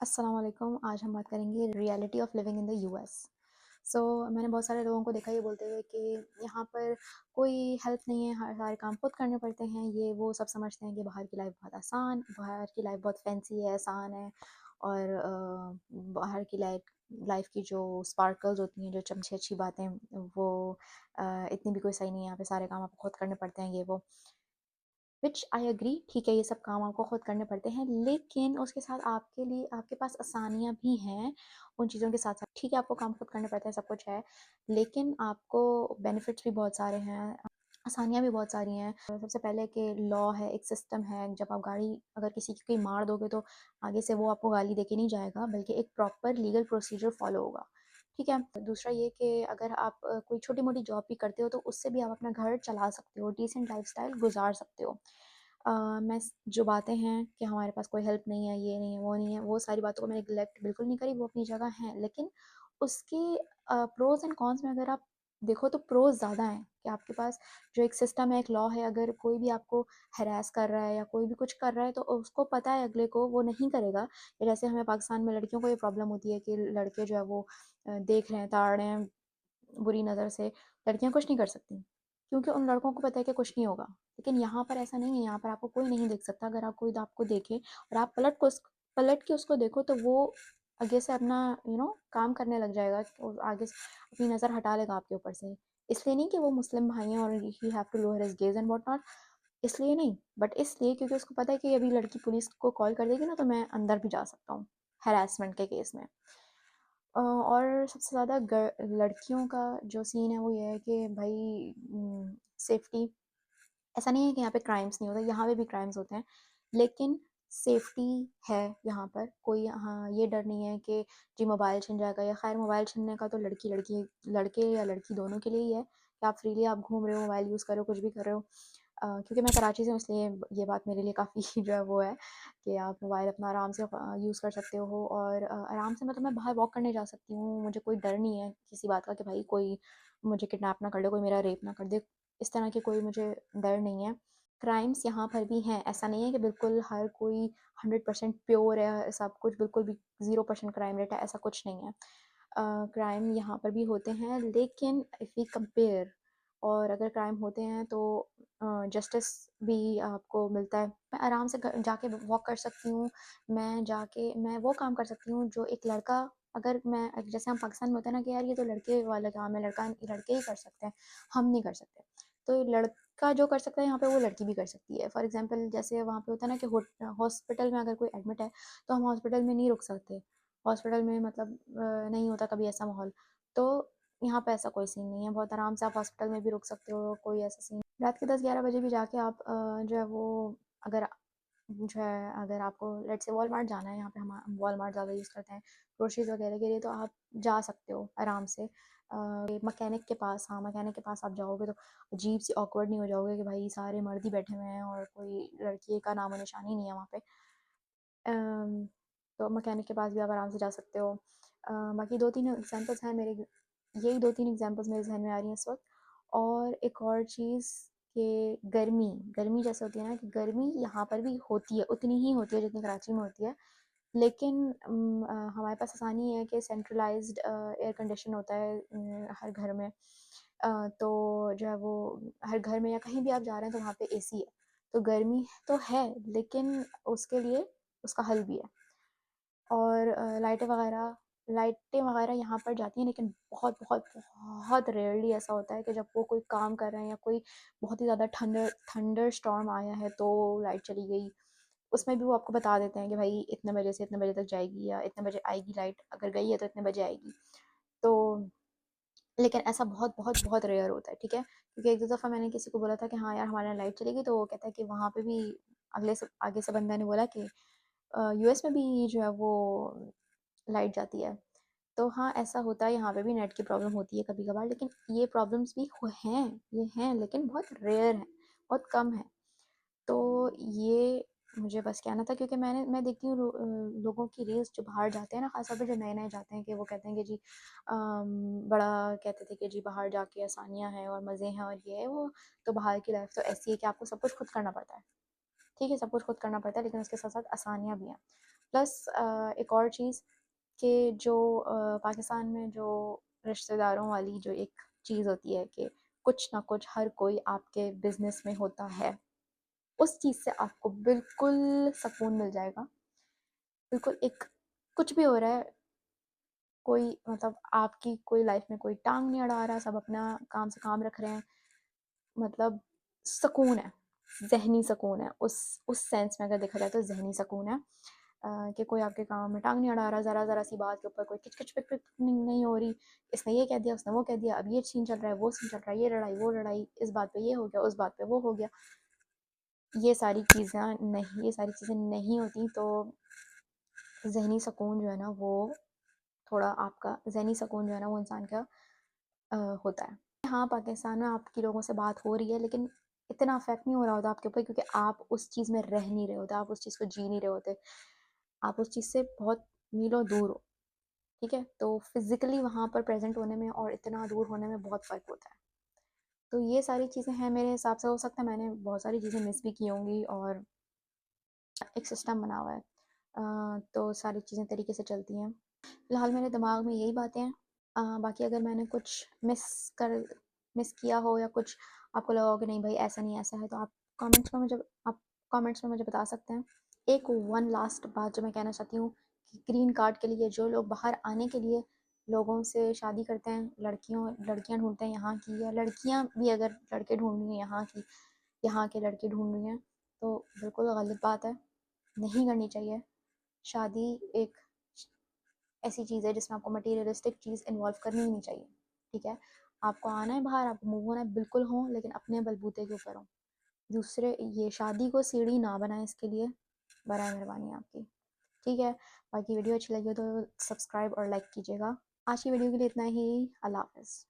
अस्सलाम वालेकुम। आज हम बात करेंगे reality of living in the US. मैंने बहुत सारे लोगों को देखा ये बोलते हुए कि यहाँ पर कोई हेल्प नहीं है, हर सारे काम खुद करने पड़ते हैं। ये वो सब समझते हैं कि बाहर की लाइफ बहुत आसान, बाहर की लाइफ बहुत फैंसी है, आसान है। और बाहर की लाइफ लाइफ की जो स्पार्कल्स होती हैं, जो अच्छी अच्छी बातें, वो इतनी भी कोई सही नहीं है। यहाँ पे सारे काम आपको खुद करने पड़ते हैं, ये वो। विच आई एग्री, ठीक है, ये सब काम आपको खुद करने पड़ते हैं, लेकिन उसके साथ आपके लिए आपके पास आसानियाँ भी हैं। उन चीज़ों के साथ साथ ठीक है, आपको काम खुद करने पड़ते हैं, सब कुछ है, लेकिन आपको बेनिफिट्स भी बहुत सारे हैं, आसानियाँ भी बहुत सारी हैं। सबसे पहले कि लॉ है, एक सिस्टम है। जब आप गाड़ी अगर किसी की कोई मार दोगे तो आगे से वो आपको गाली दे के नहीं जाएगा, बल्कि एक प्रॉपर लीगल प्रोसीजर फॉलो होगा। ठीक है। दूसरा ये कि अगर आप कोई छोटी मोटी जॉब भी करते हो तो उससे भी आप अपना घर चला सकते हो, डिसेंट लाइफस्टाइल गुजार सकते हो। जो बातें हैं कि हमारे पास कोई हेल्प नहीं है, ये नहीं है, वो नहीं है, वो सारी बातों को मैंने निगलेक्ट बिल्कुल नहीं करी, वो अपनी जगह हैं। लेकिन उसके प्रोज एंड कॉन्स में अगर आप देखो तो प्रोज ज़्यादा हैं कि आपके पास जो एक सिस्टम है, एक लॉ है। अगर कोई भी आपको हरास कर रहा है या कोई भी कुछ कर रहा है तो उसको पता है अगले को, वो नहीं करेगा। जैसे हमें पाकिस्तान में लड़कियों को ये प्रॉब्लम होती है कि लड़के जो है वो देख रहे हैं, ताड़ रहे हैं बुरी नज़र से, लड़कियां कुछ नहीं कर सकती क्योंकि उन लड़कों को पता है कि कुछ नहीं होगा। लेकिन यहाँ पर ऐसा नहीं है, यहाँ पर आपको कोई नहीं देख सकता। अगर आप कोई आपको देखे और आप पलट के उसको देखो तो वो आगे से अपना काम करने लग जाएगा, और आगे से अपनी नज़र हटा लेगा आपके ऊपर से। इसलिए नहीं कि वो मुस्लिम भाई हैं और he have to lower his gaze and what not, इसलिए नहीं, बट इसलिए क्योंकि उसको पता है कि अभी लड़की पुलिस को कॉल कर देगी ना तो मैं अंदर भी जा सकता हूँ हैरेसमेंट के केस में। और सबसे ज़्यादा लड़कियों का जो सीन है वो ये है कि भाई सेफ्टी, ऐसा नहीं है कि यहाँ पे क्राइम्स नहीं होते, यहाँ पे भी क्राइम्स होते हैं, लेकिन सेफ्टी है यहाँ पर। कोई हाँ ये डर नहीं है कि जी मोबाइल छिन जाएगा, या खैर मोबाइल छीनने का तो लड़की लड़की लड़के या लड़की दोनों के लिए ही है कि आप फ्रीली आप घूम रहे हो, मोबाइल यूज़ कर रहे हो, कुछ भी कर रहे हो। क्योंकि मैं कराची से हूँ इसलिए ये बात मेरे लिए काफ़ी जो है वो है कि आप मोबाइल अपना आराम से यूज़ कर सकते हो, और आराम से मतलब मैं बाहर वॉक करने जा सकती हूँ। मुझे कोई डर नहीं है किसी बात का कि भाई कोई मुझे किडनैप ना कर ले, कोई मेरा रेप ना कर दे, इस तरह के कोई मुझे डर नहीं है। क्राइम्स यहाँ पर भी हैं, ऐसा नहीं है कि बिल्कुल हर कोई 100% प्योर है, सब कुछ बिल्कुल भी 0% क्राइम रेट है, ऐसा कुछ नहीं है। क्राइम यहाँ पर भी होते हैं, लेकिन इफ़ वी कंपेयर, और अगर क्राइम होते हैं तो जस्टिस भी आपको मिलता है। मैं आराम से जाके वॉक कर सकती हूँ, मैं वो काम कर सकती हूँ जो एक लड़का, अगर मैं जैसे हम पाकिस्तान में होता है ना कि यार ये तो लड़के वाला काम है, लड़के ही कर सकते हैं, हम नहीं कर सकते। तो लड़का जो कर सकता है यहाँ पे वो लड़की भी कर सकती है। फॉर एग्जांपल जैसे वहाँ पे होता है ना कि हॉस्पिटल में अगर कोई एडमिट है तो हम हॉस्पिटल में नहीं रुक सकते, हॉस्पिटल में मतलब नहीं होता कभी ऐसा माहौल। तो यहाँ पे ऐसा कोई सीन नहीं है, बहुत आराम से आप हॉस्पिटल में भी रुक सकते हो, कोई ऐसा सीन। रात के 10-11 बजे भी जाके आप जो है वो, अगर जो है अगर आपको लेट्स से वॉलमार्ट जाना है, यहाँ पे हम वॉलमार्ट ज़्यादा यूज़ करते हैं ग्रोसरीज वगैरह के लिए, तो आप जा सकते हो आराम से मैकेनिक के पास। हाँ, मैकेनिक के पास आप जाओगे तो अजीब सी ऑकवर्ड नहीं हो जाओगे कि भाई सारे मर्द ही बैठे हुए हैं और कोई लड़की का नामो निशानी नहीं है वहाँ पे। अम, तो मैकेनिक के पास भी आप आराम से जा सकते हो। बाकी 2-3 एग्जांपल्स हैं मेरे, यही 2-3 एग्जांपल्स मेरे ज़हन में आ रही हैं इस वक़्त। और एक और चीज़ कि गर्मी गर्मी जैसे होती है ना, कि गर्मी यहाँ पर भी होती है, उतनी ही होती है जितनी कराची में होती है। लेकिन हमारे पास आसानी है कि सेंट्रलाइज़्ड एयर कंडीशन होता है हर घर में। तो जो है वो हर घर में या कहीं भी आप जा रहे हैं तो वहाँ पे एसी है। तो गर्मी तो है, लेकिन उसके लिए उसका हल भी है। और लाइटें वगैरह यहाँ पर जाती हैं, लेकिन बहुत बहुत बहुत रेयरली ऐसा होता है कि जब वो कोई काम कर रहे हैं या कोई बहुत ही ज़्यादा थंडर स्टॉर्म आया है तो लाइट चली गई। उसमें भी वो आपको बता देते हैं कि भाई इतने बजे से इतने बजे तक जाएगी या इतने बजे आएगी लाइट, अगर गई है तो इतने बजे आएगी। तो लेकिन ऐसा बहुत बहुत बहुत रेयर होता है, ठीक है। क्योंकि एक दो दफ़ा मैंने किसी को बोला था कि हाँ यार हमारे यहाँ लाइट चलेगी, तो वो कहता है कि वहाँ पे भी आगे से बंदा ने बोला कि यूएस में भी जो है वो लाइट जाती है। तो हाँ, ऐसा होता है, यहाँ पे भी नेट की प्रॉब्लम होती है कभी-कभार, लेकिन ये प्रॉब्लम्स भी हैं, ये हैं, लेकिन बहुत रेयर हैं, बहुत कम हैं। तो ये मुझे बस कहना था, क्योंकि मैं देखती हूँ लोगों की रील्स जो बाहर जाते हैं ना, ख़ास तौर पे जो नए-नए जाते हैं, कि वो कहते हैं कि जी बड़ा कहते थे कि जी बाहर जाके आसानियाँ हैं और मज़े हैं और ये है वो, तो बाहर की लाइफ़ तो ऐसी है कि आपको सब कुछ खुद करना पड़ता है। ठीक है, सब कुछ खुद करना पड़ता है, लेकिन उसके साथ-साथ आसानियाँ भी हैं। प्लस एक और चीज़ कि जो पाकिस्तान में जो रिश्तेदारों वाली जो एक चीज़ होती है कि कुछ ना कुछ हर कोई आपके बिजनेस में होता है, उस चीज़ से आपको बिल्कुल सुकून मिल जाएगा। बिल्कुल एक कुछ भी हो रहा है, कोई मतलब आपकी कोई लाइफ में कोई टांग नहीं अड़ा रहा, सब अपना काम से काम रख रहे हैं, मतलब सुकून है, ज़हनी सुकून है। उस सेंस में अगर देखा जाए तो ज़हनी सुकून है कि कोई आपके काम में टांग नहीं अड़ा रहा, ज़रा-ज़रा सी बात के ऊपर कोई किच-किच पिच-पिच नहीं हो रही। इसने ये कह दिया, उसने वो कह दिया, अब ये सीन चल रहा है, वो सीन चल रहा है, ये लड़ाई, वो लड़ाई, इस बात पे ये हो गया, उस बात पे वो हो गया। ये सारी चीज़ें नहीं होती तो ज़हनी सुकून जो है ना वो थोड़ा आपका ज़हनी सुकून जो है ना वो इंसान का होता है। हाँ, पाकिस्तान में आपकी लोगों से बात हो रही है लेकिन इतना अफेक्ट नहीं हो रहा होता आपके ऊपर क्योंकि आप उस चीज़ में रह नहीं रहे होते, आप उस चीज़ को जी नहीं रहे होते। आप उस चीज़ से बहुत मीलों दूर हो, ठीक है? तो फिज़िकली वहाँ पर प्रेज़ेंट होने में और इतना दूर होने में बहुत फ़र्क होता है। तो ये सारी चीज़ें हैं मेरे हिसाब से। हो सकता है मैंने बहुत सारी चीज़ें मिस भी की होंगी और एक सिस्टम बना हुआ है। तो सारी चीज़ें तरीके से चलती हैं। फ़िलहाल मेरे दिमाग में यही बातें हैं। बाकी अगर मैंने कुछ मिस किया हो या कुछ आपको लगा हो कि नहीं भाई ऐसा नहीं ऐसा है तो आप कमेंट्स में मुझे बता सकते हैं। एक वन लास्ट बात जो मैं कहना चाहती हूँ कि ग्रीन कार्ड के लिए जो लोग बाहर आने के लिए लोगों से शादी करते हैं, लड़कियाँ ढूँढते हैं यहाँ की, या लड़कियाँ भी अगर लड़के ढूँढ रही हैं यहाँ के लड़के ढूँढ रही हैं, तो बिल्कुल गलत बात है, नहीं करनी चाहिए। शादी एक ऐसी चीज़ है जिसमें आपको मटीरियलिस्टिक चीज़ इन्वॉल्व करनी ही नहीं चाहिए, ठीक है? आपको आना है बाहर, आपको मूव होना है, बिल्कुल हो, लेकिन अपने बलबूते के ऊपर हो। दूसरे ये शादी को सीढ़ी ना बनाएं इसके लिए, बराए मेहरबानी आपकी, ठीक है? बाकी वीडियो अच्छी लगी हो तो सब्सक्राइब और लाइक कीजिएगा। आज की वीडियो के लिए इतना ही। अल्लाह हाफ़िज़।